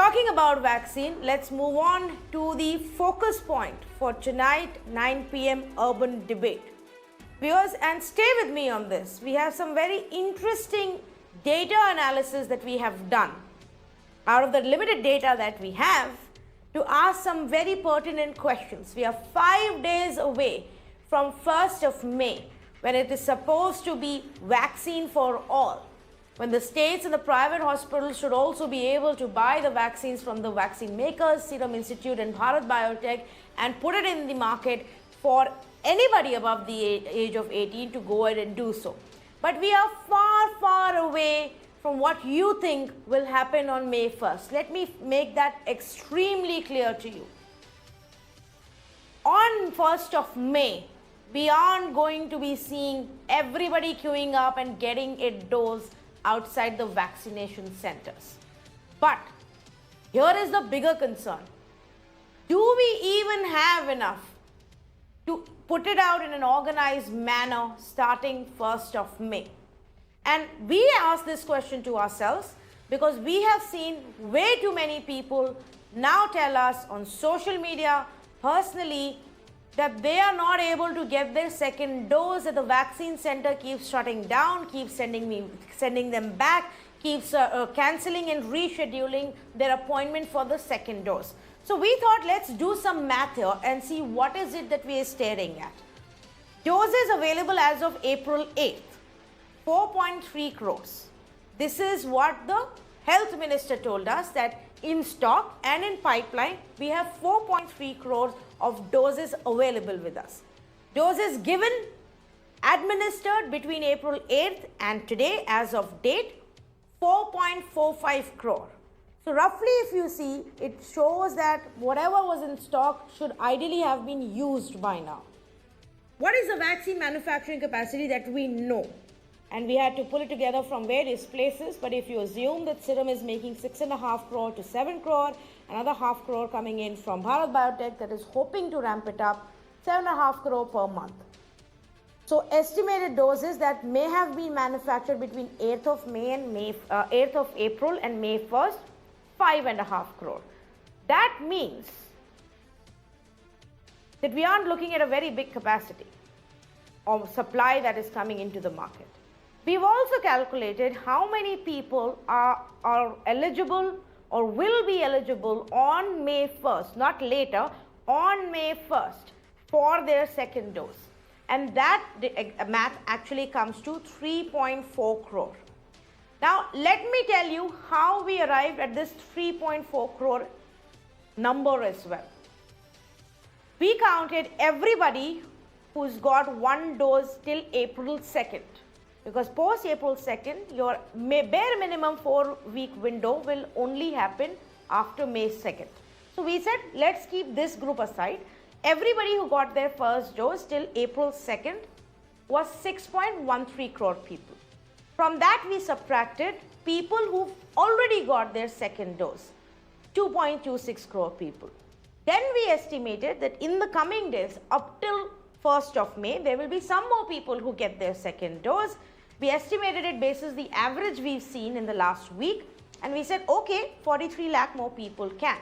Talking about vaccine, let's move on to the focus point for tonight 9 p.m. urban debate. Viewers, and stay with me on this. We have some very interesting data analysis that we have done out of the limited data that we have to ask some very pertinent questions. We are 5 days away from 1st of May when it is supposed to be vaccine for all, when the states and the private hospitals should also be able to buy the vaccines from the vaccine makers, Serum Institute and Bharat Biotech, and put it in the market for anybody above the age of 18 to go ahead and do so. But we are far, far away from what you think will happen on May 1st. Let me make that extremely clear to you. On 1st of May, we aren't going to be seeing everybody queuing up and getting a dose outside the vaccination centers. But here is the bigger concern. Do we even have enough to put it out in an organized manner starting 1st of May? And we ask this question to ourselves because we have seen way too many people now tell us on social media, personally, that they are not able to get their second dose, that the vaccine center keeps shutting down, keeps sending them back, keeps cancelling and rescheduling their appointment for the second dose. So we thought, let's do some math here and see what is it that we are staring at. Doses available as of April 8th, 4.3 crores. This is what the health minister told us, that in stock and in pipeline, we have 4.3 crores of doses available with us. Doses given, administered between April 8th and today as of date, 4.45 crore. So roughly if you see, it shows that whatever was in stock should ideally have been used by now. What is the vaccine manufacturing capacity that we know? And we had to pull it together from various places, but if you assume that Serum is making 6.5 crore to 7 crore, another half crore coming in from Bharat Biotech that is hoping to ramp it up, 7.5 crore per month. So estimated doses that may have been manufactured between 8th of May and 8th of April and May 1st, 5.5 crore. That means that we aren't looking at a very big capacity of supply that is coming into the market. We've also calculated how many people are eligible or will be eligible on May 1st, not later, on May 1st for their second dose. And that math actually comes to 3.4 crore. Now, let me tell you how we arrived at this 3.4 crore number as well. We counted everybody who's got one dose till April 2nd. Because post April 2nd, your bare minimum 4-week window will only happen after May 2nd. So we said, let's keep this group aside. Everybody who got their first dose till April 2nd was 6.13 crore people. From that, we subtracted people who've already got their second dose, 2.26 crore people. Then we estimated that in the coming days, up till 1st of May, there will be some more people who get their second dose. We estimated it basis the average we've seen in the last week, and we said, okay, 43 lakh more people can.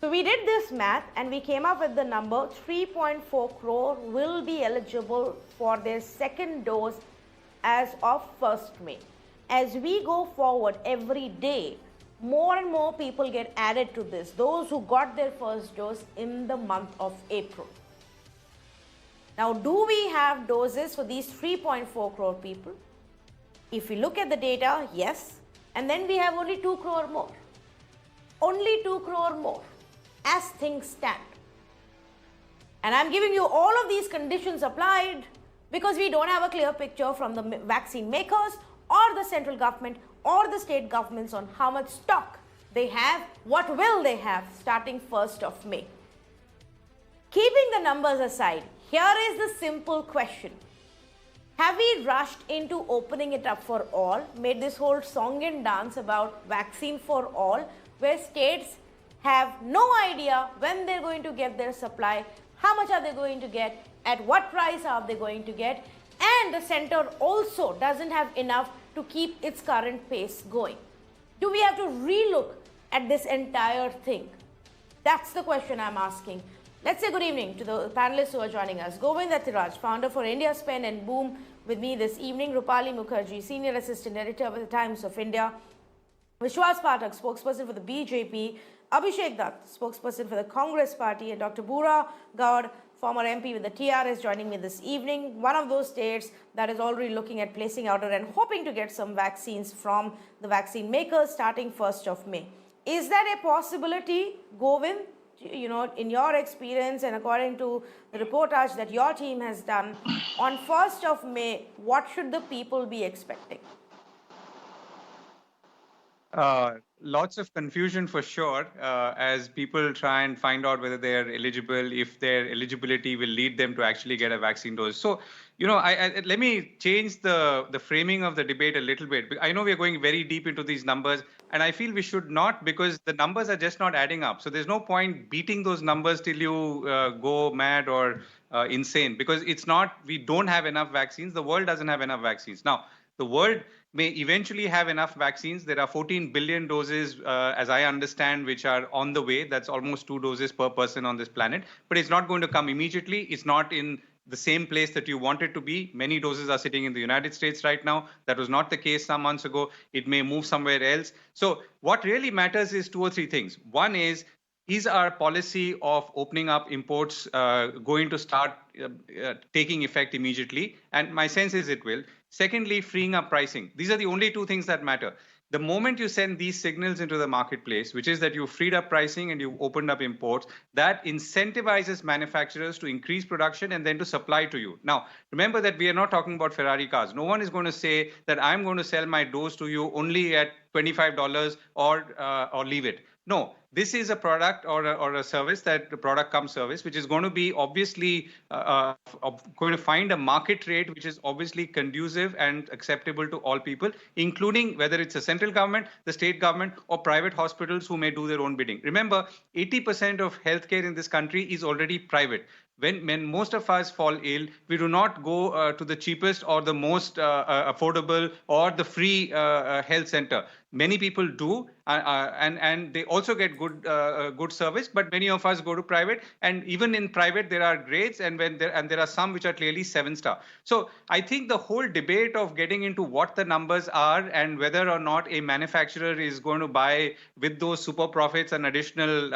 So we did this math and we came up with the number 3.4 crore will be eligible for their second dose as of 1st May. As we go forward every day, more and more people get added to this, those who got their first dose in the month of April. Now, do we have doses for these 3.4 crore people? If we look at the data, yes. And then we have only 2 crore more. Only 2 crore more as things stand. And I'm giving you all of these conditions applied because we don't have a clear picture from the vaccine makers or the central government or the state governments on how much stock they have, what will they have starting 1st of May. Keeping the numbers aside, here is the simple question. Have we rushed into opening it up for all, made this whole song and dance about vaccine for all, where states have no idea when they're going to get their supply, how much are they going to get, at what price are they going to get, and the center also doesn't have enough to keep its current pace going? Do we have to relook at this entire thing? That's the question I'm asking. Let's say good evening to the panelists who are joining us. Govind Athiraj, founder for India Spend and Boom, with me this evening. Rupali Mukherjee, Senior Assistant Editor with the Times of India. Vishwas Pathak, spokesperson for the BJP. Abhishek Dutt, spokesperson for the Congress Party. And Dr. Bura Gaur, former MP with the TRS, joining me this evening. One of those states that is already looking at placing order and hoping to get some vaccines from the vaccine makers starting 1st of May. Is that a possibility, Govind? You know, in your experience and according to the reportage that your team has done, on 1st of May, what should the people be expecting? Lots of confusion for sure, as people try and find out whether they are eligible, if their eligibility will lead them to actually get a vaccine dose. So, you know, let me change the framing of the debate a little bit. I know we are going very deep into these numbers, and I feel we should not, because the numbers are just not adding up. So there's no point beating those numbers till you go mad or insane, because it's not, we don't have enough vaccines. The world doesn't have enough vaccines. Now, the world may eventually have enough vaccines. There are 14 billion doses, as I understand, which are on the way. That's almost 2 doses per person on this planet. But it's not going to come immediately. It's not in the same place that you want it to be. Many doses are sitting in the United States right now. That was not the case some months ago. It may move somewhere else. So what really matters is 2 or 3 things. One is our policy of opening up imports going to start taking effect immediately? And my sense is it will. Secondly, freeing up pricing. These are the only 2 things that matter. The moment you send these signals into the marketplace, which is that you freed up pricing and you opened up imports, that incentivizes manufacturers to increase production and then to supply to you. Now, remember that we are not talking about Ferrari cars. No one is going to say that I'm going to sell my dose to you only at $25 or leave it. No, this is a product or a service, that the product comes service, which is going to be obviously going to find a market rate which is obviously conducive and acceptable to all people, including whether it's a central government, the state government, or private hospitals who may do their own bidding. Remember, 80% of healthcare in this country is already private. When most of us fall ill, we do not go to the cheapest or the most affordable or the free health center. Many people do, and they also get good service. But many of us go to private, and even in private there are grades, and there are some which are clearly 7-star. So I think the whole debate of getting into what the numbers are and whether or not a manufacturer is going to buy with those super profits an additional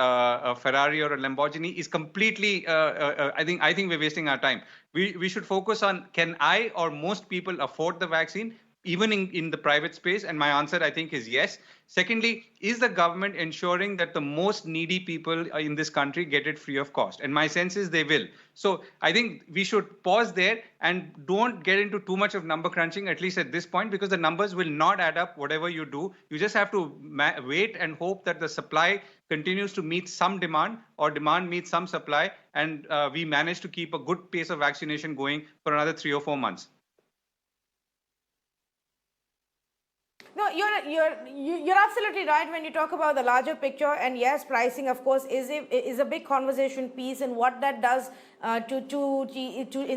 Ferrari or a Lamborghini is completely. I think we're wasting our time. We should focus on, can I or most people afford the vaccine, even in the private space? And my answer, I think, is yes. Secondly, is the government ensuring that the most needy people in this country get it free of cost? And my sense is they will. So I think we should pause there and don't get into too much of number crunching, at least at this point, because the numbers will not add up whatever you do. You just have to wait and hope that the supply continues to meet some demand, or demand meets some supply, and we manage to keep a good pace of vaccination going for another 3 or 4 months. No, you're absolutely right when you talk about the larger picture. And yes, pricing, of course, is a big conversation piece, and what that does to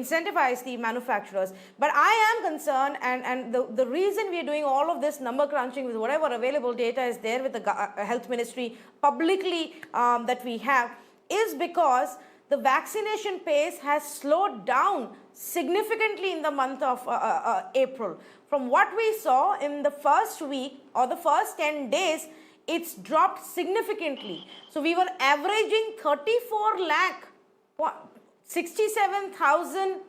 incentivize the manufacturers. But I am concerned, and the reason we are doing all of this number crunching with whatever available data is there with the health ministry publicly that we have, is because the vaccination pace has slowed down significantly in the month of April. From what we saw in the first week or the first 10 days, it's dropped significantly. So we were averaging 34 lakh, 67,000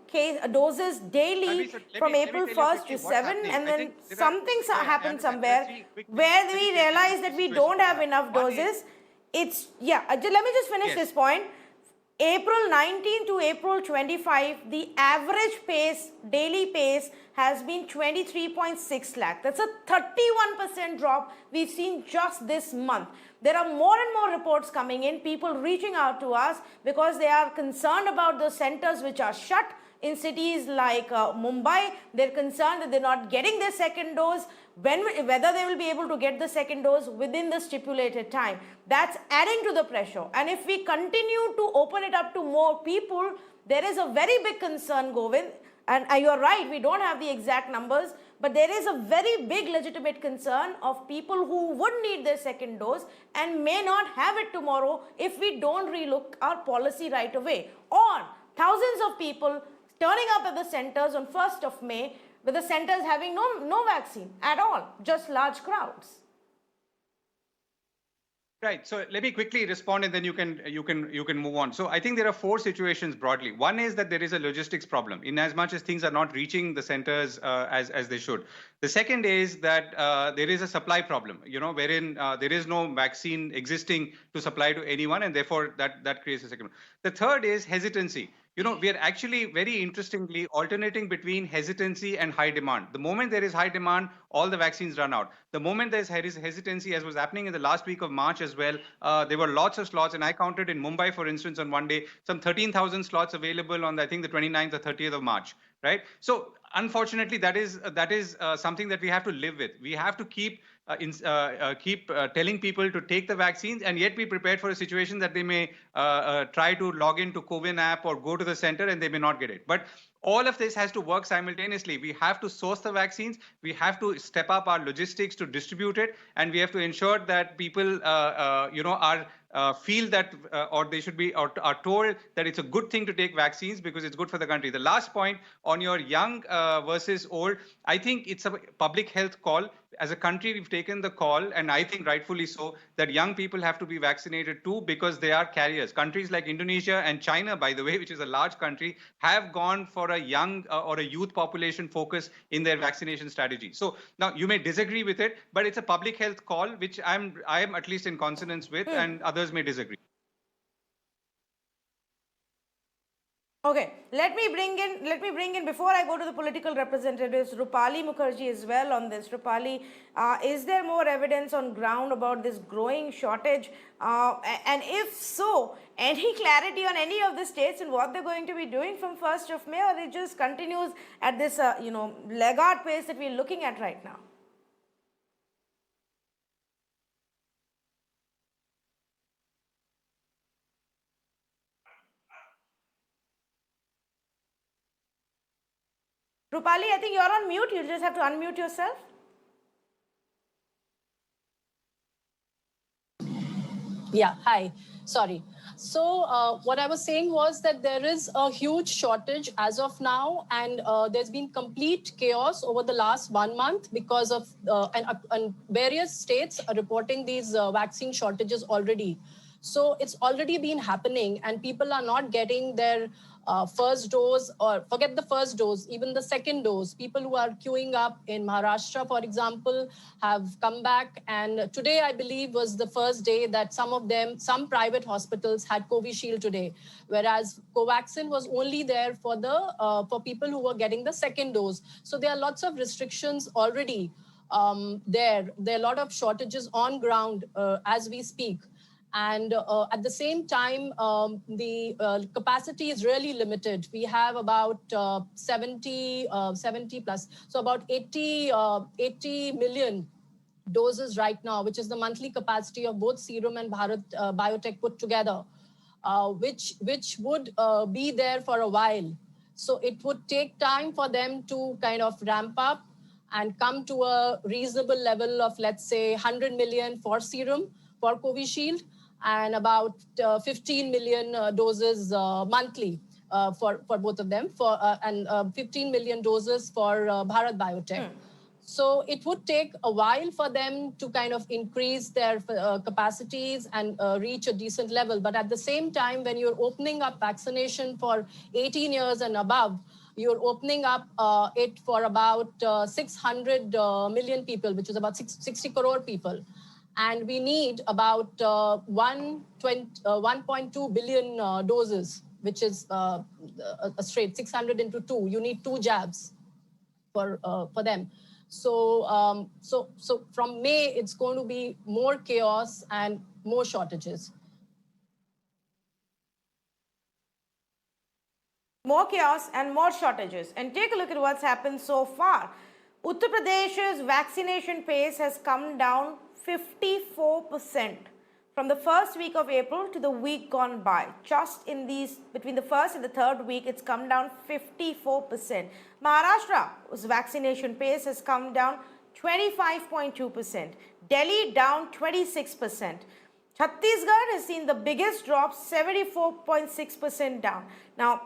doses daily from April 1st to 7, and then something happened somewhere where we realized that we don't have enough doses. It's, let me just finish this point. April 19 to April 25, the average pace, daily pace, has been 23.6 lakh. That's a 31% drop we've seen just this month. There are more and more reports coming in, people reaching out to us because they are concerned about the centers which are shut in cities like Mumbai. They're concerned that they're not getting their second dose, whether they will be able to get the second dose within the stipulated time. That's adding to the pressure. And if we continue to open it up to more people, there is a very big concern, Govind. And you're right, we don't have the exact numbers, But there is a very big legitimate concern of people who would need their second dose and may not have it tomorrow if we don't relook our policy right away. Or thousands of people turning up at the centers on 1st of May with the centers having no vaccine at all, just large crowds. Right. So let me quickly respond, and then you can move on. So I think there are four situations broadly. One is that there is a logistics problem, in as much as things are not reaching the centers as they should. The second is that there is a supply problem, wherein there is no vaccine existing to supply to anyone, and therefore that creates a second. The third is hesitancy. We are actually very interestingly alternating between hesitancy and high demand. The moment there is high demand, all the vaccines run out. The moment there is hesitancy, as was happening in the last week of March as well, there were lots of slots. And I counted in Mumbai, for instance, on one day, some 13,000 slots available on, I think, the 29th or 30th of March. Right. So unfortunately, that is something that we have to live with. We have to keep telling people to take the vaccines, and yet be prepared for a situation that they may try to log into CoWIN app or go to the center and they may not get it. But all of this has to work simultaneously. We have to source the vaccines. We have to step up our logistics to distribute it, and we have to ensure that people, feel that, or they should be, or are told that it's a good thing to take vaccines because it's good for the country. The last point on your young versus old, I think it's a public health call. As a country, we've taken the call, and I think rightfully so, that young people have to be vaccinated too, because they are carriers. Countries like Indonesia and China, by the way, which is a large country, have gone for a young or a youth population focus in their vaccination strategy. So now you may disagree with it, but it's a public health call, which I am at least in consonance with, and others may disagree. Okay, let me bring in, before I go to the political representatives, Rupali Mukherjee as well on this. Rupali, is there more evidence on ground about this growing shortage? And if so, any clarity on any of the states and what they're going to be doing from 1st of May, or it just continues at this, laggard pace that we're looking at right now? Rupali, I think you're on mute. You just have to unmute yourself. Yeah, hi. Sorry. So what I was saying was that there is a huge shortage as of now, and there's been complete chaos over the last 1 month because of, and various states are reporting these vaccine shortages already. So it's already been happening, and people are not getting their first dose, or forget the first dose, even the second dose. People who are queuing up in Maharashtra, for example, have come back. And today, I believe, was the first day that some private hospitals had Covishield today, whereas Covaxin was only there for for people who were getting the second dose. So there are lots of restrictions already there. There are a lot of shortages on ground as we speak. And at the same time, the capacity is really limited. We have about 70 plus, so about 80 million doses right now, which is the monthly capacity of both Serum and Bharat Biotech put together, which would be there for a while. So it would take time for them to kind of ramp up and come to a reasonable level of, let's say, 100 million for Serum, for Covishield, and about 15 million doses monthly for both of them, and 15 million doses for Bharat Biotech. So it would take a while for them to kind of increase their capacities and reach a decent level. But at the same time, when you're opening up vaccination for 18 years and above, you're opening up it for about 600 million people, which is about 60 crore people. And we need about 1.2 billion doses, which is a straight 600 into 2. You need 2 jabs for them. So, so from May, it's going to be more chaos and more shortages. More chaos and more shortages. And take a look at what's happened so far. Uttar Pradesh's vaccination pace has come down 54% from the first week of April to the week gone by. Just in these, between the first and the third week, it's come down 54%. Maharashtra's vaccination pace has come down 25.2%. Delhi down 26%. Chhattisgarh has seen the biggest drop, 74.6% down. Now,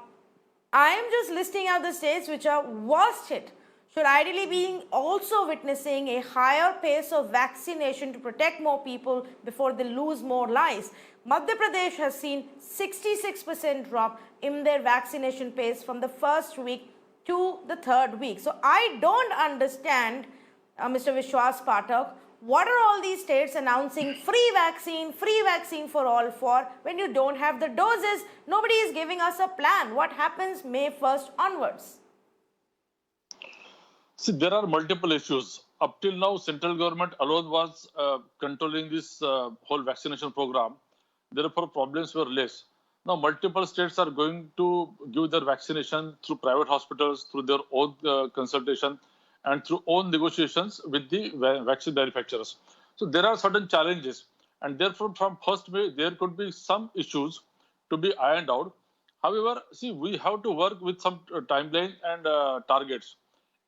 I am just listing out the states which are worst hit, should ideally be also witnessing a higher pace of vaccination to protect more people before they lose more lives. Madhya Pradesh has seen 66% drop in their vaccination pace from the first week to the third week. So I don't understand, Mr. Vishwas Pathak, what are all these states announcing free vaccine for all for when you don't have the doses? Nobody is giving us a plan. What happens May 1st onwards? See, there are multiple issues. Up till now, central government alone was controlling this whole vaccination program. Therefore, problems were less. Now, multiple states are going to give their vaccination through private hospitals, through their own consultation, and through own negotiations with the vaccine manufacturers. So there are certain challenges, and therefore from 1st May there could be some issues to be ironed out. However, see, we have to work with some timeline and targets.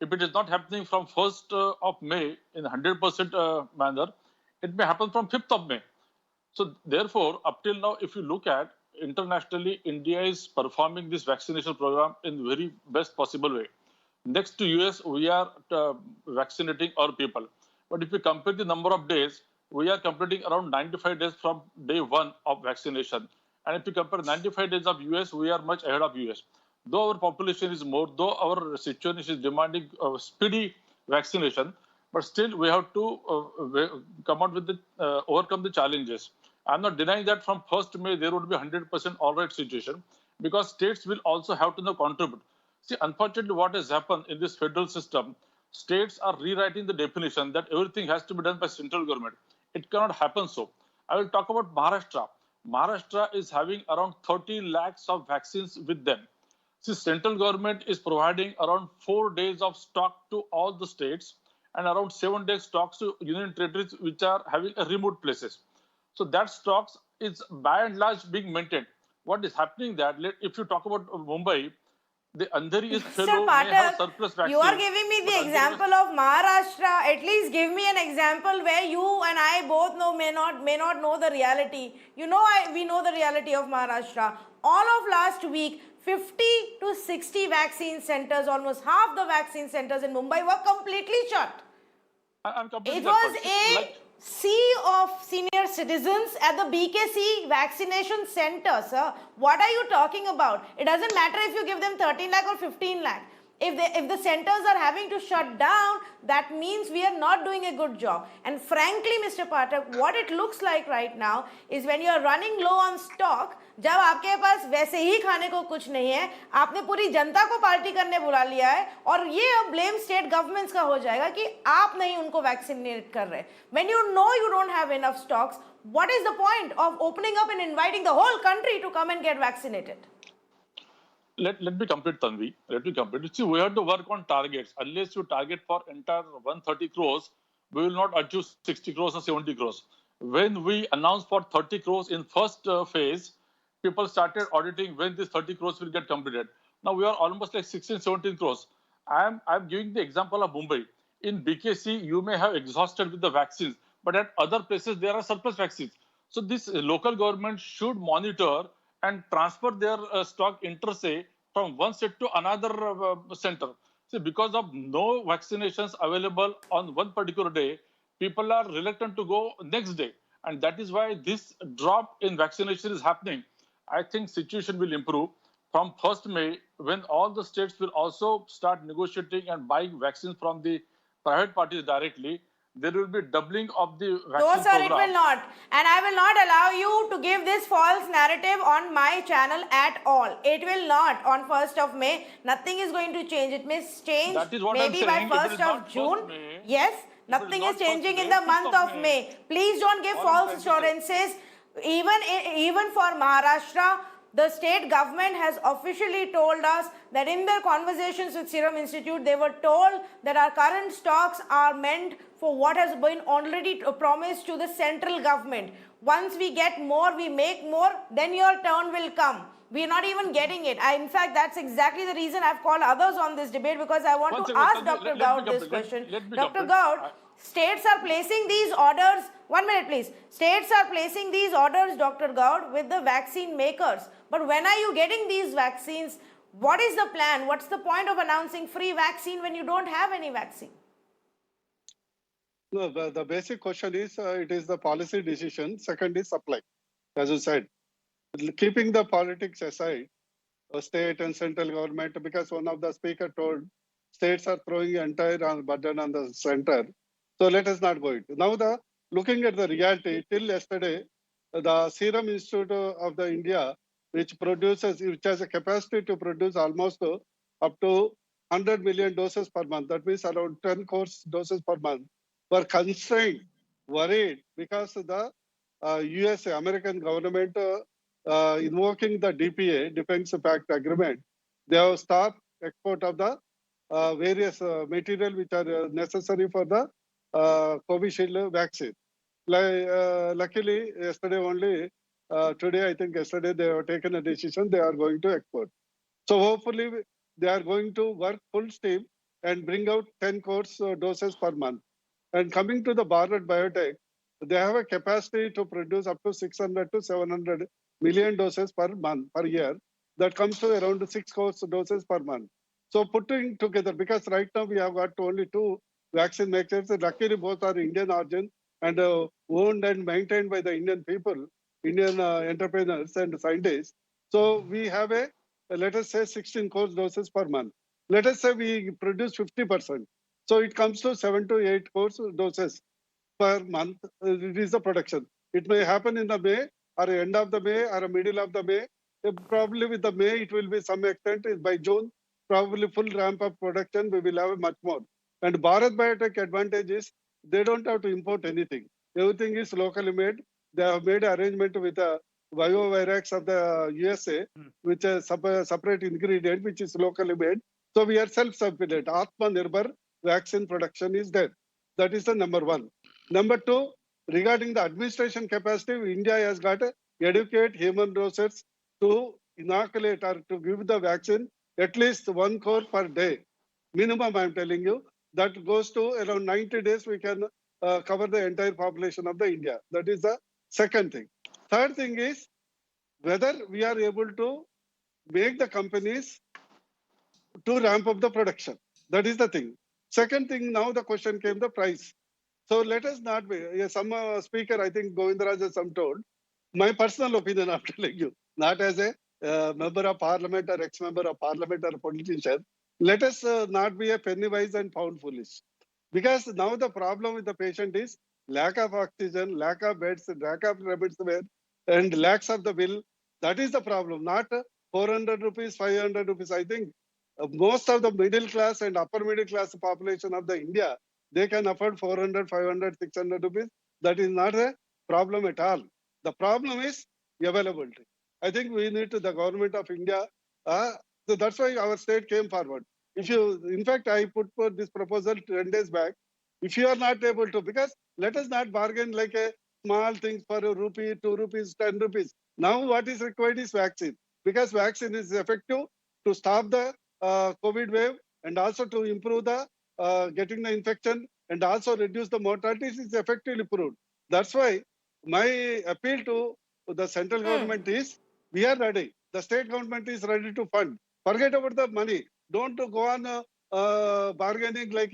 If it is not happening from 1st of May in 100% manner, it may happen from 5th of May. So therefore, up till now, if you look at internationally, India is performing this vaccination program in very best possible way. Next to US, we are vaccinating our people. But if you compare the number of days, we are completing around 95 days from day one of vaccination. And if you compare 95 days of US, we are much ahead of US. Though our population is more, though our situation is demanding speedy vaccination, but still we have to come out with the, overcome the challenges. I'm not denying that from 1st May, there would be 100% all right situation, because states will also have to now contribute. See, unfortunately, what has happened in this federal system, states are rewriting the definition that everything has to be done by central government. It cannot happen so. I will talk about Maharashtra. Maharashtra is having around 30 lakhs of vaccines with them. See, central government is providing around 4 days of stock to all the states and around 7 days stocks to union territories which are having remote places. So that stocks is by and large being maintained. What is happening that, if you talk about Mumbai, the Andheri is fellow may have surplus vaccine. You are giving me the example of Maharashtra. At least give me an example where you and I both know may not know the reality. You know, we know the reality of Maharashtra. All of last week, 50 to 60 vaccine centers, almost half the vaccine centers in Mumbai were completely shut. It was a sea of senior citizens at the BKC vaccination center, sir. What are you talking about? It doesn't matter if you give them 13 lakh or 15 lakh. If the centers are having to shut down, that means we are not doing a good job. And frankly, Mr. Pathak, what it looks like right now is when you are running low on stock, जब आपके पास वैसे ही खाने को कुछ नहीं है, आपने पूरी जनता को पार्टी करने बुला लिया है और ये अब ब्लेम स्टेट गवर्नमेंट्स का हो जाएगा कि आप नहीं उनको वैक्सीनेट कर रहे. When you know you don't have enough stocks, what is the point of opening up and inviting the whole country to come and get vaccinated? Let me complete, Tanvi. Let me complete. See, we have to work on targets. Unless you target for entire 130 crores, we will not achieve 60 crores or 70 crores. When we announced for 30 crores in first phase, people started auditing when this 30 crores will get completed. Now we are almost like 16, 17 crores. I'm giving the example of Mumbai. In BKC, you may have exhausted with the vaccines, but at other places, there are surplus vaccines. So this local government should monitor and transfer their stock inter-se from one set to another center. See, because of no vaccinations available on one particular day, people are reluctant to go next day. And that is why this drop in vaccination is happening. I think situation will improve from 1st May when all the states will also start negotiating and buying vaccines from the private parties directly. There will be doubling of the vaccine program. No, sir, it will not. And I will not allow you to give this false narrative on my channel at all. It will not. On 1st of May, nothing is going to change. It may change maybe by 1st of June. Yes, nothing is changing in the month of May. Please don't give false assurances. Even for Maharashtra, The state government has officially told us that in their conversations with Serum Institute, they were told that our current stocks are meant for what has been already promised to the central government. Once we get more, we make more, then your turn will come. We are not even getting it. In fact, that's exactly the reason I've called others on this debate, because I want to ask Dr. Goud this question. Dr. Goud, states are placing these orders, 1 minute please, states are placing these orders, Dr. Goud, with the vaccine makers. But when are you getting these vaccines? What is the plan? What's the point of announcing free vaccine when you don't have any vaccine? No, the basic question is, it is the policy decision. Second is supply, as you said. Keeping the politics aside, state and central government, because one of the speaker told states are throwing entire burden on the center. So let us not go into. Now looking at the reality, till yesterday, the Serum Institute of the India, which has a capacity to produce almost up to 100 million doses per month. That means around 10 crore doses per month. Were constrained, worried, because the USA, American government, invoking the DPA, Defense Pact Agreement, they have stopped export of the various material which are necessary for the Covishield vaccine. Luckily, yesterday only, today I think yesterday they have taken a decision, they are going to export. So hopefully they are going to work full steam and bring out 10 crore doses per month. And coming to the Bharat Biotech, they have a capacity to produce up to 600 to 700 million doses per month, per year. That comes to around 6 crore doses per month. So putting together, because right now we have got only 2 vaccine makers, luckily both are Indian origin and owned and maintained by the Indian people, Indian entrepreneurs and scientists. So we have let us say 16 crore doses per month. Let us say we produce 50%. So it comes to 7 to 8 crore doses per month. It is the production. It may happen in the May or end of the May or middle of the May. Probably with the May, it will be some extent. By June, probably full ramp up production, we will have much more. And Bharat Biotech advantage is they don't have to import anything. Everything is locally made. They have made arrangement with the BioVirax of the USA, which is a separate ingredient, which is locally made. So we are self-sufficient. Atmanirbhar vaccine production is there. That is the number one. Number two, regarding the administration capacity, India has got to educate human resources to inoculate or to give the vaccine at least 1 crore per day. Minimum, I'm telling you. That goes to around 90 days, we can cover the entire population of the India. That is the second thing. Third thing is whether we are able to make the companies to ramp up the production. That is the thing. Second thing, now the question came the price. So let us not be, some speaker, I think Govindaraj has some told, my personal opinion I'm telling you, not as a member of parliament or ex-member of parliament or a politician, let us not be a penny wise and pound foolish. Because now the problem with the patient is lack of oxygen, lack of beds, lack of remdesivir, and lacks of the bill. That is the problem, not 400 rupees, 500 rupees. I think most of the middle class and upper middle class population of the India, they can afford 400, 500, 600 rupees. That is not a problem at all. The problem is availability. I think we need to, the government of India, so that's why our state came forward. If you, in fact, I put this proposal 10 days back. If you are not able to, because let us not bargain like a small thing for a rupee, 2 rupees, 10 rupees. Now what is required is vaccine, because vaccine is effective to stop the COVID wave and also to improve the getting the infection and also reduce the mortality is effectively proved. That's why my appeal to the central government is, we are ready. The state government is ready to fund. Forget about the money. Don't go on bargaining like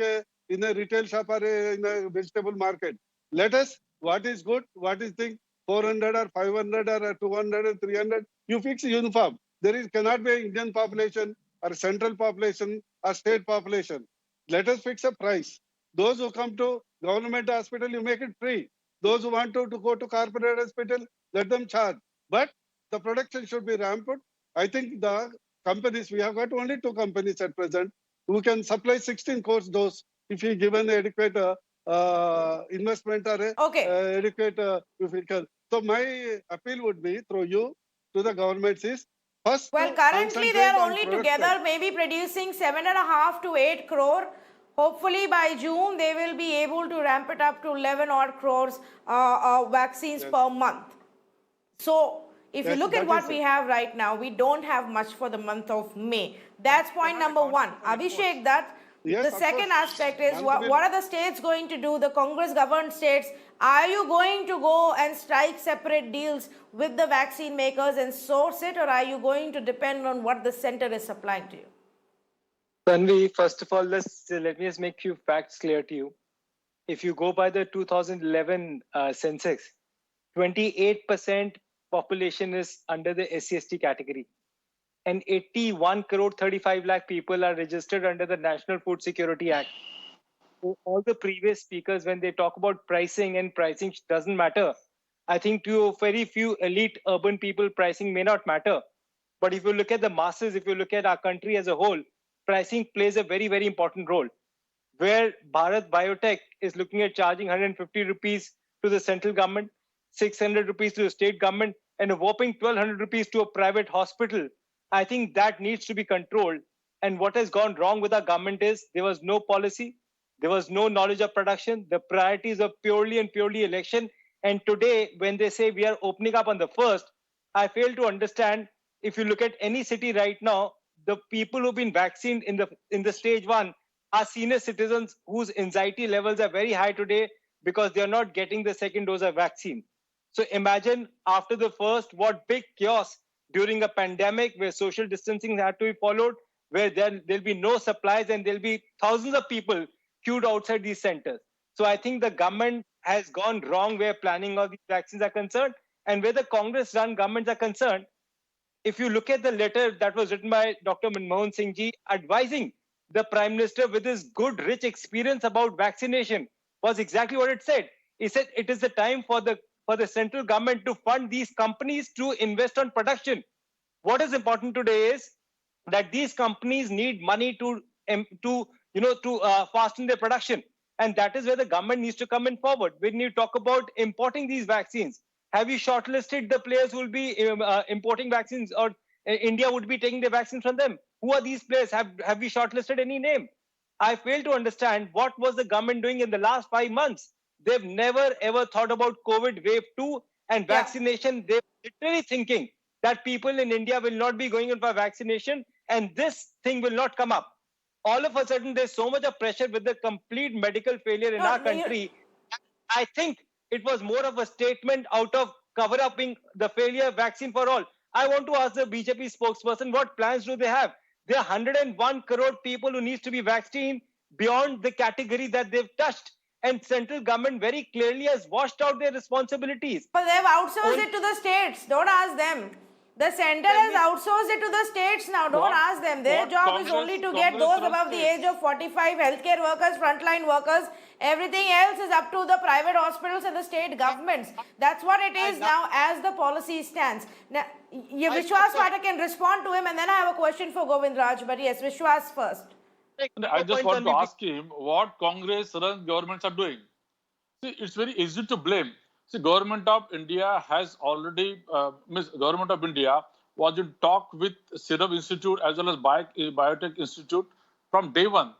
in a retail shop or in a vegetable market. Let us, what is good, what is thing, 400 or 500 or 200 or 300, you fix uniform. There is cannot be an Indian population or central population or state population. Let us fix a price. Those who come to government hospital, you make it free. Those who want to go to corporate hospital, let them charge. But the production should be ramped up. I think the companies, we have got only 2 companies at present who can supply 16 crore dose if we given adequate investment or adequate, if we can. So my appeal would be through you to the governments is first. Well, currently they are only together production. maybe producing 7.5 to 8 crore. Hopefully by June they will be able to ramp it up to 11 odd crores vaccines per month. So if you look at what we have right now, we don't have much for the month of May. That's point number one. Abhishek Dutt, the second aspect is what are the states going to do? The Congress governed states, are you going to go and strike separate deals with the vaccine makers and source it, or are you going to depend on what the center is supplying to you? Tanvi, first of all, let me just make few facts clear to you. If you go by the 2011 census, 28% population is under the SC/ST category, and 81 crore 35 lakh people are registered under the National Food Security Act. So all the previous speakers, when they talk about pricing, and pricing doesn't matter, I think to very few elite urban people, pricing may not matter. But if you look at the masses, if you look at our country as a whole, pricing plays a very, very important role. Where Bharat Biotech is looking at charging 150 rupees to the central government, 600 rupees to the state government, and a whopping 1,200 rupees to a private hospital, I think that needs to be controlled. And what has gone wrong with our government is there was no policy, there was no knowledge of production, the priorities are purely and purely election. And today, when they say we are opening up on the 1st, I fail to understand. If you look at any city right now, the people who've been vaccinated in the stage 1 are senior citizens whose anxiety levels are very high today because they are not getting the second dose of vaccine. So imagine after the first, what big chaos during a pandemic where social distancing had to be followed, where there'll be no supplies and there'll be thousands of people queued outside these centers. So I think the government has gone wrong where planning of these vaccines are concerned, and where the Congress-run governments are concerned. If you look at the letter that was written by Dr. Manmohan Singh ji advising the Prime Minister with his good, rich experience about vaccination, was exactly what it said. He said it is the time for the central government to fund these companies to invest on production. What is important today is that these companies need money to fasten their production, and that is where the government needs to come in forward. When you talk about importing these vaccines, have you shortlisted the players who will be importing vaccines, or India would be taking the vaccines from them? Who are these players? Have we shortlisted any name? I fail to understand what was the government doing in the last 5 months. They've never ever thought about COVID wave 2 and vaccination. They're literally thinking that people in India will not be going in for vaccination and this thing will not come up. All of a sudden, there's so much of pressure with the complete medical failure in our country. I think it was more of a statement out of cover-upping the failure of vaccine for all. I want to ask the BJP spokesperson, what plans do they have? There are 101 crore people who need to be vaccinated beyond the category that they've touched. And central government very clearly has washed out their responsibilities. But they've outsourced it to the states. Don't ask them. The center has outsourced it to the states now. Don't ask them. Their job is only to get those above the age of 45, healthcare workers, frontline workers. Everything else is up to the private hospitals and the state governments. That's what it is now as the policy stands. Now, Vishwas Pathak can respond to him, and then I have a question for Govind Raj. But yes, Vishwas first. I just want to ask him what Congress-run governments are doing. See, it's very easy to blame. See, Government of India has already, Government of India was in talk with Serum Institute as well as Biotech Institute from day one.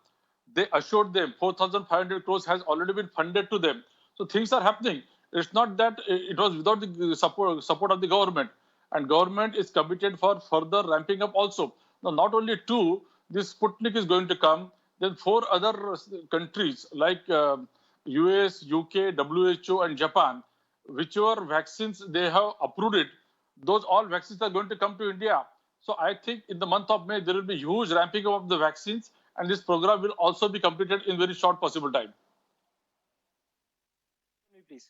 They assured them 4,500 crores has already been funded to them. So things are happening. It's not that it was without the support of the government. And government is committed for further ramping up also. Now, not only 2, this Sputnik is going to come. Then 4 other countries like US, UK, WHO and Japan, whichever vaccines they have approved it, those all vaccines are going to come to India. So I think in the month of May, there will be huge ramping up of the vaccines, and this program will also be completed in very short possible time. Please.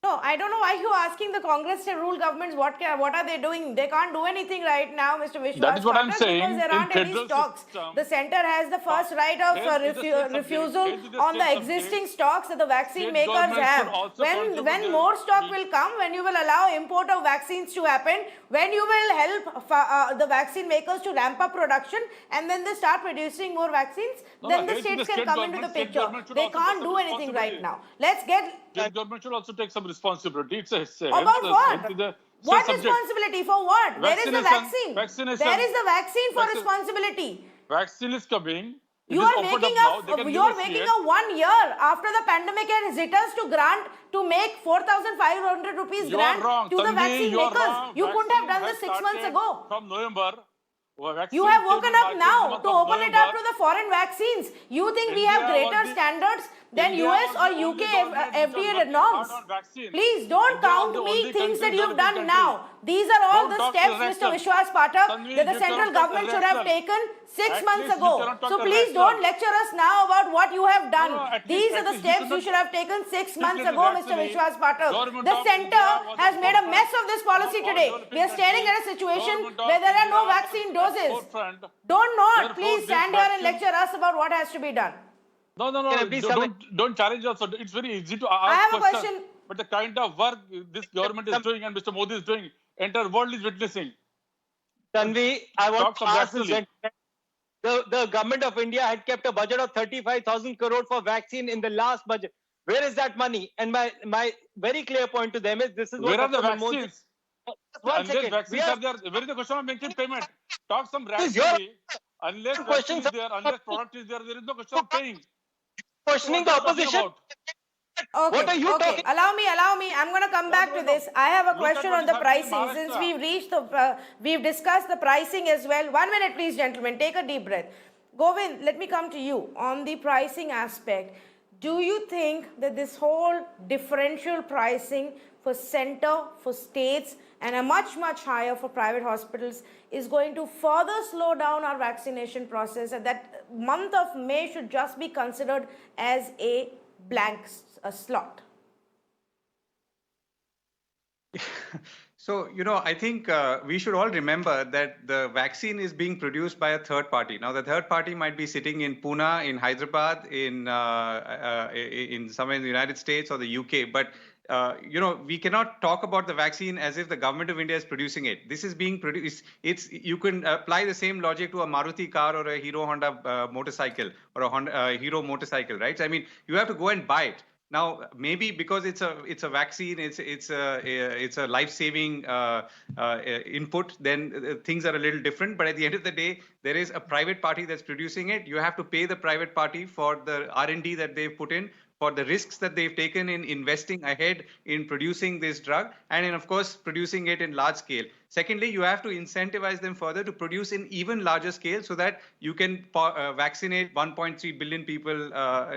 No, I don't know why you're asking the Congress to rule governments what are they doing. They can't do anything right now, Mr. Vishwas. That is what I'm saying. Because there aren't any stocks. System, the center has the first right of refusal on the existing stocks that the vaccine makers have. When more stock will come, when you will allow import of vaccines to happen, when you will help the vaccine makers to ramp up production, and then they start producing more vaccines, then the states can come into the picture. They can't do anything right now. Let's get... State government should also take some responsibility. It's a About what? health is a What subject. responsibility for what? There is the vaccine. Vaccination. There is the vaccine for Vaccine. responsibility. Vaccine is coming. It You is are opened making up now. They can a give you are us making yet. a 1 year after the pandemic has hit us to grant to make 4,500 rupees You grant are wrong. to the Tanvi, vaccine you are makers. wrong. You couldn't have Vaccine done this has 6 months started ago. From November. You have woken Vaccine up came in now market to in the month of open it up to November. the foreign vaccines. You think we have India greater was the- standards than India US was or the only UK government which was FDA working norms? hard on vaccine. Please don't India was count the me only things that country, you've done developing now. country. These are all Don't the talk steps, Mr. irrational. Vishwas Pathak, Tanvi, that the you central cannot talk government should have irrational. taken 6 At months least you ago. cannot talk So please irrational. don't lecture us now about what you have done. No, at These least- are the at least you steps should you not- should have taken 6 months Because ago, Mr. actually, Vishwas Pathak. government The of center India was has at made a forefront. mess of this policy Of all today. developing We are staring at a countries, situation government of where there are no India was vaccine at doses. forefront. Don't not. Therefore, Please this stand here and vaccine- lecture us about what has to be done. No. Can I please Don't challenge us. It's very easy to ask have a questions. question. But the kind of work this government is doing and Mr. Modi is doing, entire world is witnessing. Tanvi, I want Talk to some ask this rationally. gentleman. The government of India had kept a budget of 35,000 crore for vaccine in the last budget. Where is that money? And my very clear point to them is this is what Where are the Dr. Manmohan vaccines? Singh- One Unless second. vaccines are there, where is the question of making payment? Talk some This is your rationally. Unless vaccine questions is there, unless product is there is no question of paying. questioning What the are you talking opposition. about? Okay, What are you okay. talking? Allow me. I'm going to come back to this. I have a Look at question what on is the happening in pricing. Since Maharashtra. we've discussed the pricing as well. 1 minute, please, gentlemen. Take a deep breath. Govind, let me come to you on the pricing aspect. Do you think that this whole differential pricing for center, for states, and a much higher for private hospitals is going to further slow down our vaccination process, and that month of May should just be considered as a blank slot? So, I think we should all remember that the vaccine is being produced by a third party. Now, the third party might be sitting in Pune, in Hyderabad, in somewhere in the United States or the UK. But, we cannot talk about the vaccine as if the government of India is producing it. This is being produced. You can apply the same logic to a Maruti car or a Hero Honda motorcycle or a Hero motorcycle, right? I mean, you have to go and buy it. Now, maybe because it's a vaccine, it's a life-saving input, then things are a little different. But at the end of the day, there is a private party that's producing it. You have to pay the private party for the R&D that they've put in, for the risks that they've taken in investing ahead in producing this drug, and in, of course, producing it in large scale. Secondly, you have to incentivize them further to produce in even larger scale so that you can vaccinate 1.3 billion people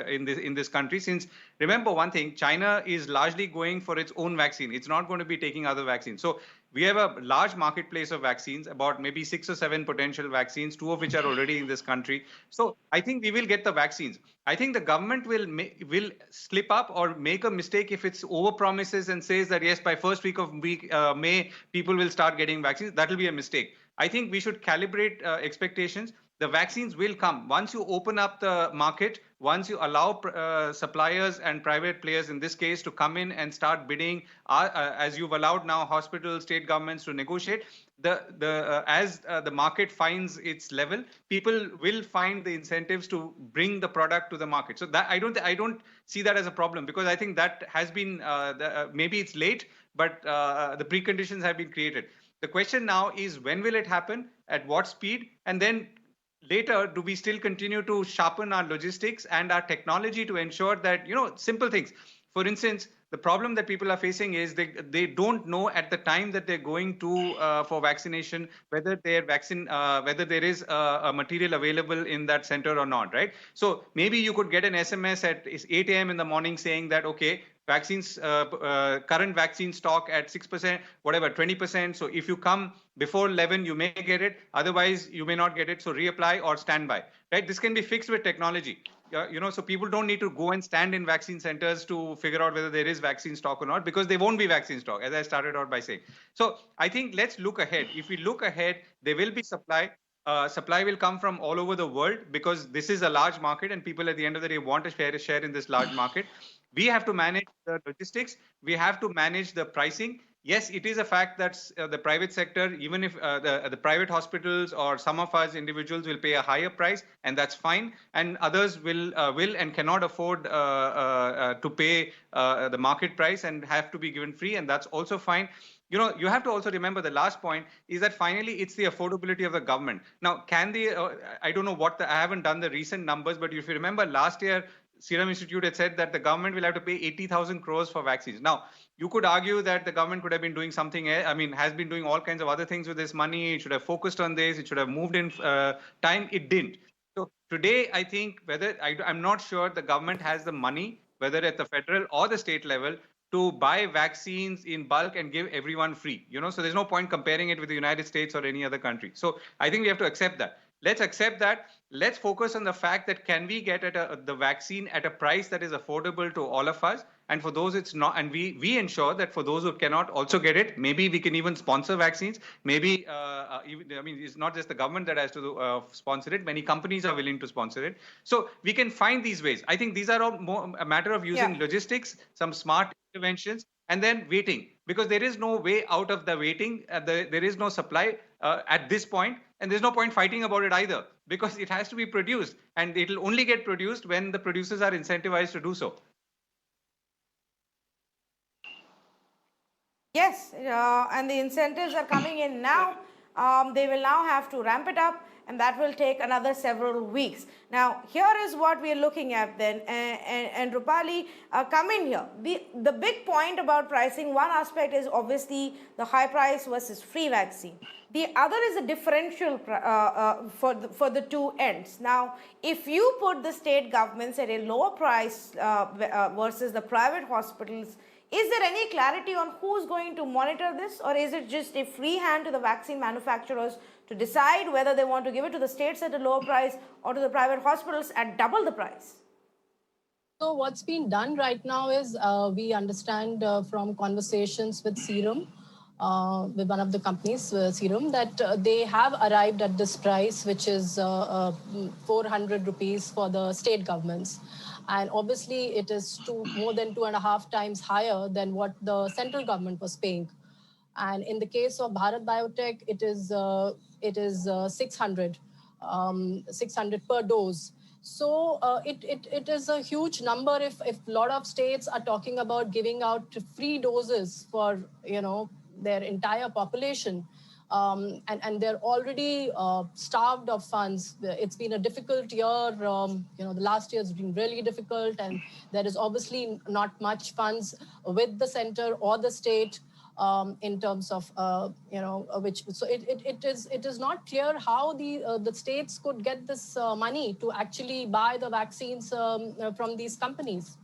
in this country. Since, remember one thing, China is largely going for its own vaccine. It's not going to be taking other vaccines. So we have a large marketplace of vaccines, about maybe 6 or 7 potential vaccines, 2 of which are already in this country. So I think we will get the vaccines. I think the government will slip up or make a mistake if it's over promises and says that yes, by first week of May, people will start getting vaccines. That will be a mistake. I think we should calibrate expectations. The vaccines will come. Once you open up the market, once you allow suppliers and private players in this case to come in and start bidding, as you've allowed now hospitals, state governments to negotiate, as the market finds its level, people will find the incentives to bring the product to the market. So that I don't see that as a problem, because I think that has been maybe it's late, but the preconditions have been created. The question now is, when will it happen, at what speed, and then later, do we still continue to sharpen our logistics and our technology to ensure that, simple things. For instance, the problem that people are facing is they don't know at the time that they're going to for vaccination whether their vaccine whether there is a material available in that center or not, right? So maybe you could get an SMS at 8 a.m. in the morning saying that, okay, vaccines, current vaccine stock at 6%, whatever, 20%. So if you come before 11, you may get it. Otherwise, you may not get it. So reapply or stand by, right? This can be fixed with technology. So people don't need to go and stand in vaccine centers to figure out whether there is vaccine stock or not, because there won't be vaccine stock, as I started out by saying. So I think let's look ahead. If we look ahead, there will be supply. Supply will come from all over the world, because this is a large market and people at the end of the day want to share in this large market. We have to manage the logistics. We have to manage the pricing. yes, it is a fact that the private sector, even if the private hospitals or some of us individuals will pay a higher price, and that's fine, and others will and cannot afford to pay the market price and have to be given free, and that's also fine. You know, you have to also remember the last point is that finally it's the affordability of the government. Now, can the I don't know what I haven't done the recent numbers, but if you remember last year, Serum Institute had said that the government will have to pay 80,000 crores for vaccines. Now, you could argue that the government could have been doing something, I mean, has been doing all kinds of other things with this money. It should have focused on this. It should have moved in time. It didn't. So today, I think I'm not sure the government has the money, whether at the federal or the state level, to buy vaccines in bulk and give everyone free. You know, so there's no point comparing it with the United States or any other country. So I think we have to accept that. Let's accept that. Let's focus on the fact that can we get the vaccine at a price that is affordable to all of us, and for those it's not, and we ensure that for those who cannot also get it, maybe we can even sponsor vaccines. Maybe I mean, it's not just the government that has to sponsor it. Many companies are willing to sponsor it. So we can find these ways. I think these are all more a matter of using logistics, some smart interventions, and then waiting, because there is no way out of the waiting. There is no supply at this point, and there's no point fighting about it either, because it has to be produced, and it'll only get produced when the producers are incentivized to do so. Yes, and the incentives are coming in now. They will now have to ramp it up, and that will take another several weeks. Now, here is what we are looking at then, and Rupali, come in here. The big point about pricing, one aspect is obviously the high price versus free vaccine. The other is a differential for the two ends. Now, if you put the state governments at a lower price versus the private hospitals, is there any clarity on who's going to monitor this, or is it just a free hand to the vaccine manufacturers to decide whether they want to give it to the states at a lower price or to the private hospitals at double the price? So what's being done right now is we understand from conversations with Serum, with one of the companies, Serum, that they have arrived at this price, which is 400 rupees for the state governments. And obviously, it is more than 2.5 times higher than what the central government was paying. And in the case of Bharat Biotech, it is 600 per dose. So it is a huge number if a lot of states are talking about giving out free doses for their entire population. And they're already starved of funds. It's been a difficult year. The last year has been really difficult, and there is obviously not much funds with the center or the state in terms of which. So it is not clear how the states could get this money to actually buy the vaccines from these companies.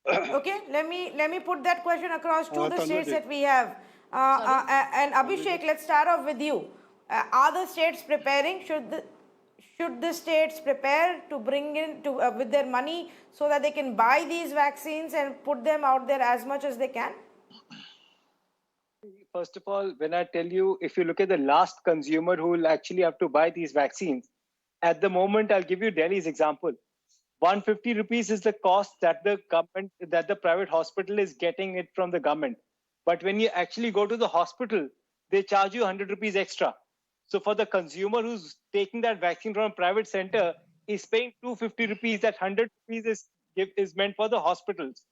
Okay, let me put that question across to the states that we have. And Abhishek, let's start off with you. Are the states preparing? Should the states prepare to bring in with their money so that they can buy these vaccines and put them out there as much as they can? First of all, when I tell you, if you look at the last consumer who will actually have to buy these vaccines, at the moment, I'll give you Delhi's example. 150 rupees is the cost that the private hospital is getting it from the government. But when you actually go to the hospital, they charge you 100 rupees extra. So for the consumer who's taking that vaccine from a private center, is paying 250 rupees. That 100 rupees is meant for the hospitals.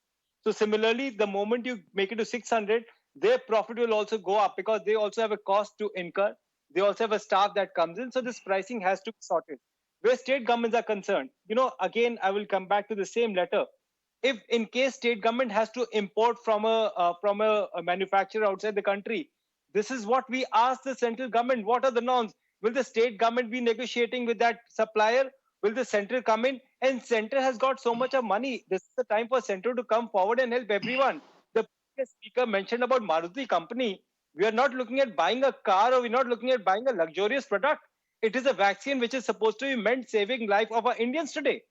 So similarly, the moment you make it to 600, their profit will also go up because they also have a cost to incur. They also have a staff that comes in. So this pricing has to be sorted. Where state governments are concerned, again, I will come back to the same letter. If in case state government has to import from a manufacturer outside the country, this is what we ask the central government. What are the norms? Will the state government be negotiating with that supplier? Will the center come in? And center has got so much of money. This is the time for center to come forward and help everyone. The previous speaker mentioned about Maruti company. We are not looking at buying a car, or we're not looking at buying a luxurious product. It is a vaccine which is supposed to be meant saving life of our Indians today.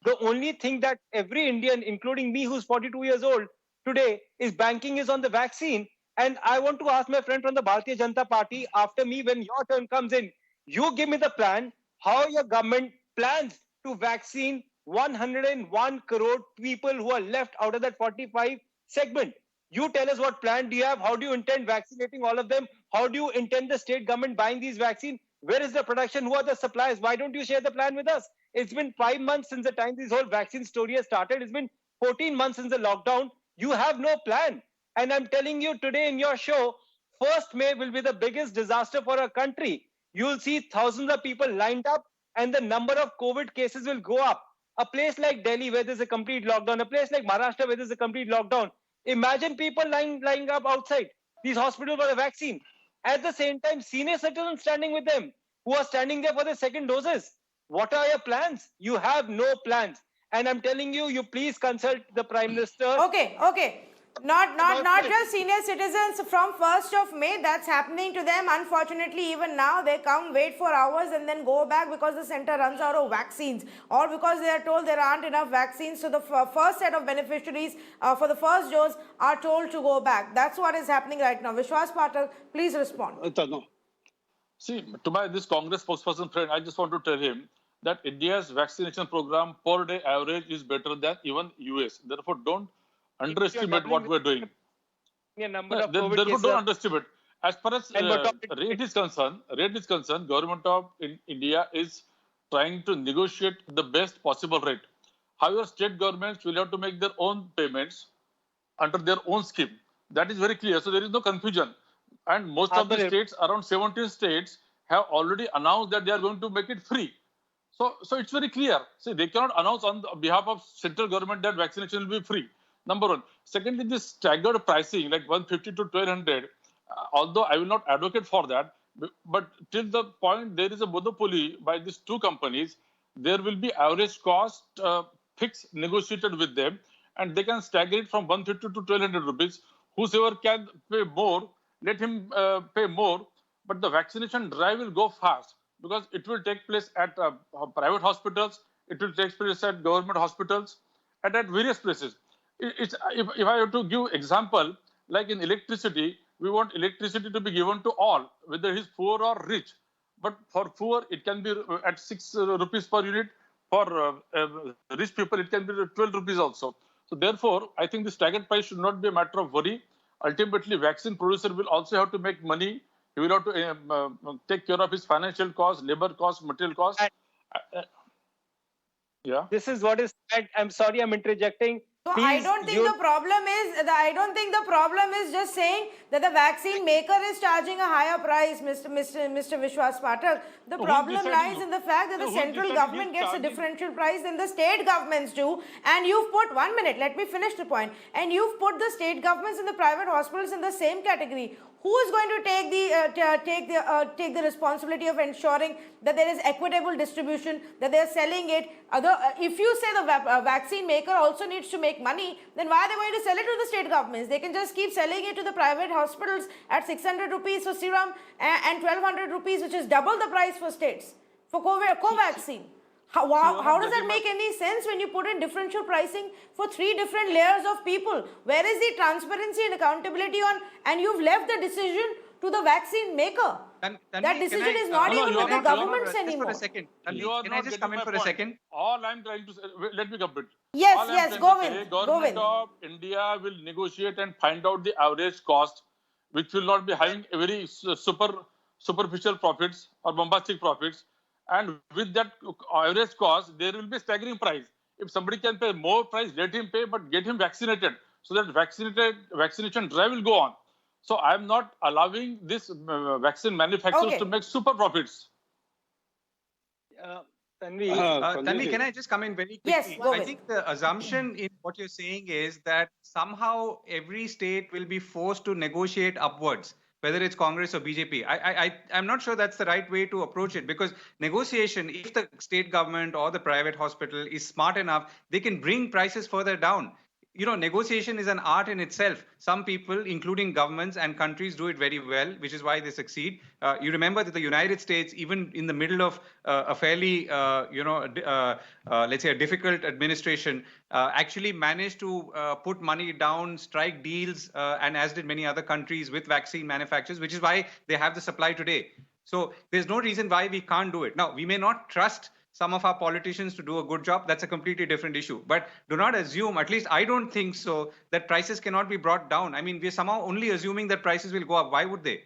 The only thing that every Indian, including me who's 42 years old today, is banking is on the vaccine. And I want to ask my friend from the Bharatiya Janata Party, after me, when your turn comes in, you give me the plan, how your government plans to vaccine 101 crore people who are left out of that 45 segment. You tell us what plan do you have? How do you intend vaccinating all of them? How do you intend the state government buying these vaccines? Where is the production? Who are the suppliers? Why don't you share the plan with us? It's been 5 months since the time this whole vaccine story has started. It's been 14 months since the lockdown. You have no plan. And I'm telling you today in your show, 1st May will be the biggest disaster for our country. You'll see thousands of people lined up and the number of COVID cases will go up. A place like Delhi where there's a complete lockdown, a place like Maharashtra where there's a complete lockdown. Imagine people lying up outside these hospitals for the vaccine. At the same time, senior citizens standing with them who are standing there for the second doses. What are your plans? You have no plans. And I'm telling you, you please consult the Prime Minister. Okay. Not just senior citizens. From 1st of May, that's happening to them. Unfortunately, even now, they come, wait for hours and then go back because the center runs out of vaccines or because they are told there aren't enough vaccines. So the first set of beneficiaries for the first dose are told to go back. That's what is happening right now. Vishwas Patel, please respond. See, to this Congress spokesperson friend, I just want to tell him that India's vaccination program per day average is better than even US. Therefore, don't underestimate what we're doing. Therefore, don't underestimate. As far as rate is concerned, government of India is trying to negotiate the best possible rate. However, state governments will have to make their own payments under their own scheme. That is very clear. So there is no confusion. And most of the states, around 17 states, have already announced that they are going to make it free. So it's very clear. See, they cannot announce on behalf of central government that vaccination will be free. Number one. Secondly, this staggered pricing, like 150 to 1200, although I will not advocate for that, but till the point there is a monopoly by these two companies, there will be average cost fixed negotiated with them, and they can stagger it from 150 to 1200 rupees. Whosoever can pay more, let him pay more, but the vaccination drive will go fast because it will take place at private hospitals, it will take place at government hospitals, and at various places. If I have to give example, like in electricity, we want electricity to be given to all, whether he's poor or rich. But for poor, it can be at 6 rupees per unit. For rich people, it can be 12 rupees also. So therefore, I think the staggered price should not be a matter of worry. Ultimately, vaccine producer will also have to make money. He will have to take care of his financial costs, labor costs, material costs. Yeah. This is what is. I'm sorry, I'm interjecting. So I don't think the problem is just saying that the vaccine maker is charging a higher price, Mr. Vishwas Patel. The problem lies in the fact that the central government gets a differential price than the state governments do. And you've put, 1 minute, let me finish the point. And you've put the state governments and the private hospitals in the same category. Who is going to take the responsibility of ensuring that there is equitable distribution, that they are selling it? If you say the vaccine maker also needs to make money, then why are they going to sell it to the state governments? They can just keep selling it to the private hospitals at 600 rupees for serum and 1200 rupees, which is double the price for states for Covaxin. How does that make any sense when you put in differential pricing for 3 different layers of people? Where is the transparency and accountability on? And you've left the decision to the vaccine maker. That decision is not even with the governments anymore. Can I just come in for a second? All I'm trying to say, let me complete. Yes, Govind. Government of India will negotiate and find out the average cost, which will not be having a very superficial profits or bombastic profits. And with that average cost, there will be staggering price. If somebody can pay more price, let him pay, but get him vaccinated so that vaccination drive will go on. So I am not allowing this vaccine manufacturers to make super profits. Tanvi, can I just come in very quickly? Yes, go ahead. I think the assumption in what you're saying is that somehow every state will be forced to negotiate upwards, whether it's Congress or BJP. I'm not sure that's the right way to approach it, because negotiation, if the state government or the private hospital is smart enough, they can bring prices further down. You know, negotiation is an art in itself. Some people, including governments and countries, do it very well, which is why they succeed. You remember that the United States, even in the middle of a fairly, let's say a difficult administration, actually managed to put money down, strike deals, and as did many other countries with vaccine manufacturers, which is why they have the supply today. So there's no reason why we can't do it. Now, we may not trust some of our politicians to do a good job, that's a completely different issue. But do not assume, at least I don't think so, that prices cannot be brought down. I mean, we're somehow only assuming that prices will go up. Why would they?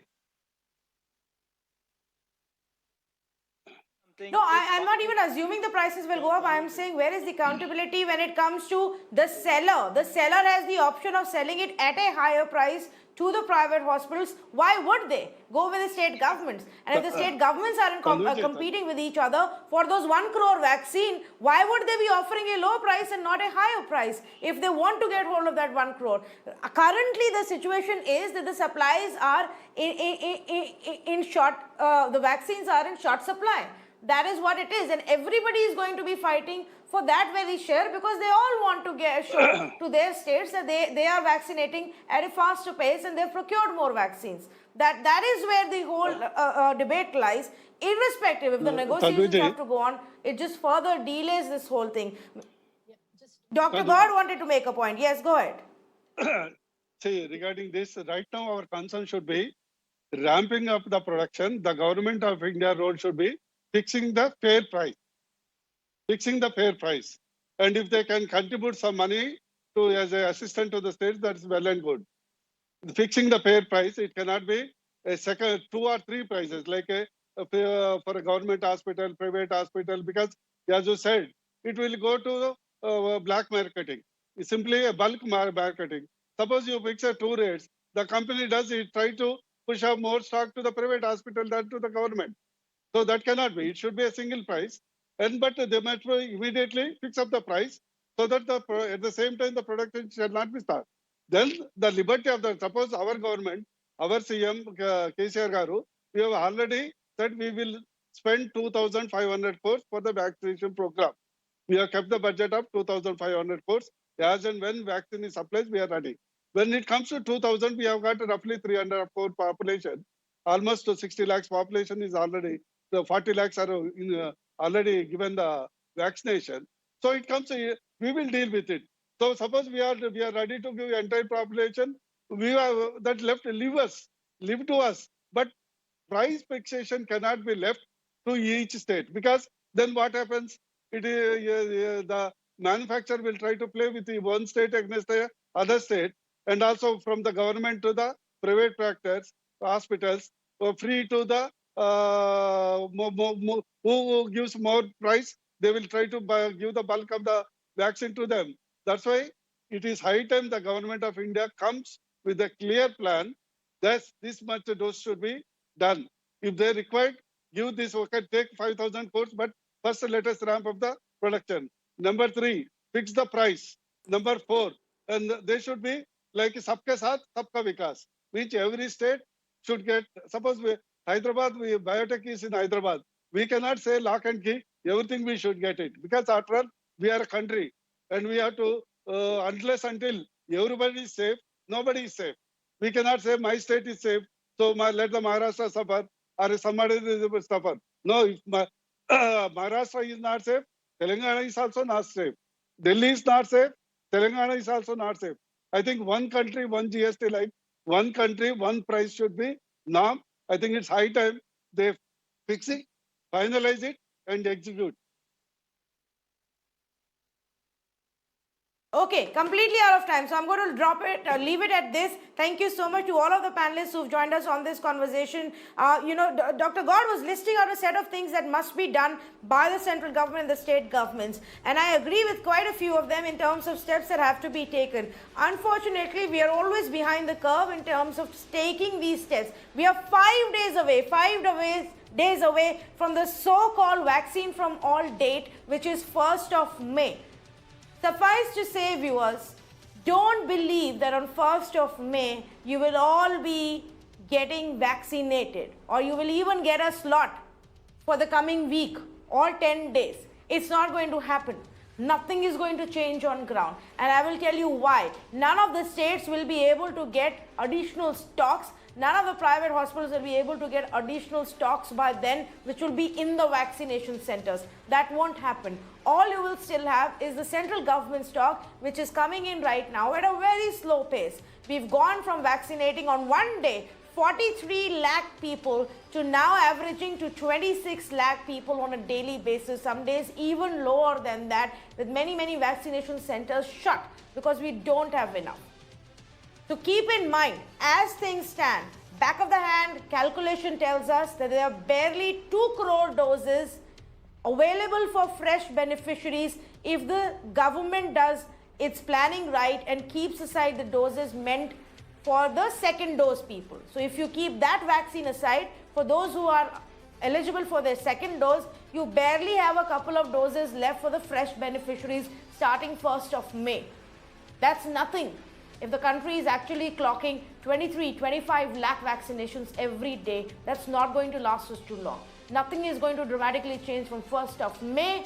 No, I'm not even assuming the prices will go up. I am saying, where is the accountability when it comes to the seller? The seller has the option of selling it at a higher price to the private hospitals. Why would they go with the state governments? And if the state governments aren't competing with each other for those 1 crore vaccine, why would they be offering a low price and not a higher price if they want to get hold of that 1 crore? Currently, the situation is that the supplies are in short, the vaccines are in short supply. That is what it is, and everybody is going to be fighting for that very share because they all want to show to their states that they are vaccinating at a faster pace and they've procured more vaccines. That is where the whole debate lies. Irrespective, if the negotiations have to go on, it just further delays this whole thing. Dr. God wanted to make a point. Yes, go ahead. See, regarding this, right now our concern should be ramping up the production. The government of India role should be fixing the fair price. Fixing the fair price. And if they can contribute some money to as an assistant to the states, that's well and good. Fixing the fair price, it cannot be a second, 2 or 3 prices like for a government hospital, private hospital, because as you said, it will go to black marketing. It's simply a bulk marketing. Suppose you fix a 2 rates, the company does it, try to push up more stock to the private hospital than to the government. So that cannot be. It should be a single price. But they might immediately fix up the price so that at the same time the production shall not be stopped. Then the liberty of the, suppose our government, our CM, KCR Garu, we have already said we will spend 2,500 crores for the vaccination program. We have kept the budget of 2,500 crores. As and when vaccine is supplied, we are ready. When it comes to 2,000, we have got roughly 300 crore population. Almost 60 lakhs population is already. The 40 lakhs are already given the vaccination. So it comes, we will deal with it. So suppose we are ready to give entire population, we have that left, leave to us. But price fixation cannot be left to each state, because then what happens? It is the manufacturer will try to play with the one state against the other state, and also from the government to the private practice hospitals, free to the who gives more price, they will try to give the bulk of the vaccine to them. That's why it is high time the government of India comes with a clear plan that this much dose should be done. If they require, give this, okay, take 5,000 crores, but first let us ramp up the production. Number 3, fix the price. Number 4, and they should be like sabke saath, sabka vikas, which every state should get. Suppose Hyderabad, biotech is in Hyderabad. We cannot say lock and key, everything we should get it. Because after all, we are a country. And we have to, unless until everybody is safe, nobody is safe. We cannot say my state is safe, so let the Maharashtra suffer, or somebody will suffer. No, if Maharashtra is not safe, Telangana is also not safe. Delhi is not safe, Telangana is also not safe. I think one country, one GST, like one country, one price should be norm. I think it's high time they fix it, finalize it, and execute. Okay, completely out of time. So I'm going to drop it, leave it at this. Thank you so much to all of the panelists who've joined us on this conversation. Dr. God was listing out a set of things that must be done by the central government and the state governments. And I agree with quite a few of them in terms of steps that have to be taken. Unfortunately, we are always behind the curve in terms of taking these steps. We are 5 days away from the so-called vaccine from all date, which is 1st of May. Suffice to say, viewers, don't believe that on 1st of May, you will all be getting vaccinated or you will even get a slot for the coming week or 10 days. It's not going to happen. Nothing is going to change on ground. And I will tell you why. None of the states will be able to get additional stocks. None of the private hospitals will be able to get additional stocks by then, which will be in the vaccination centers. That won't happen. All you will still have is the central government stock, which is coming in right now at a very slow pace. We've gone from vaccinating on one day 43 lakh people to now averaging to 26 lakh people on a daily basis, some days even lower than that, with many vaccination centers shut because we don't have enough. So keep in mind, as things stand, back of the hand calculation tells us that there are barely 2 crore doses available for fresh beneficiaries if the government does its planning right and keeps aside the doses meant for the second dose people. So if you keep that vaccine aside, for those who are eligible for their second dose, you barely have a couple of doses left for the fresh beneficiaries starting 1st of May. That's nothing. If the country is actually clocking 23-25 lakh vaccinations every day, that's not going to last us too long. Nothing is going to dramatically change from 1st of May.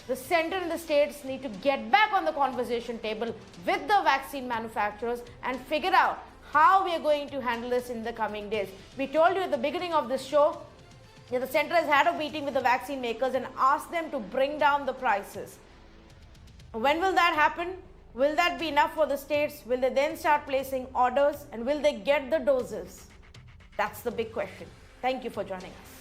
The center and the states need to get back on the conversation table with the vaccine manufacturers and figure out how we are going to handle this in the coming days. We told you at the beginning of this show that the center has had a meeting with the vaccine makers and asked them to bring down the prices. When will that happen? Will that be enough for the states? Will they then start placing orders and will they get the doses? That's the big question. Thank you for joining us.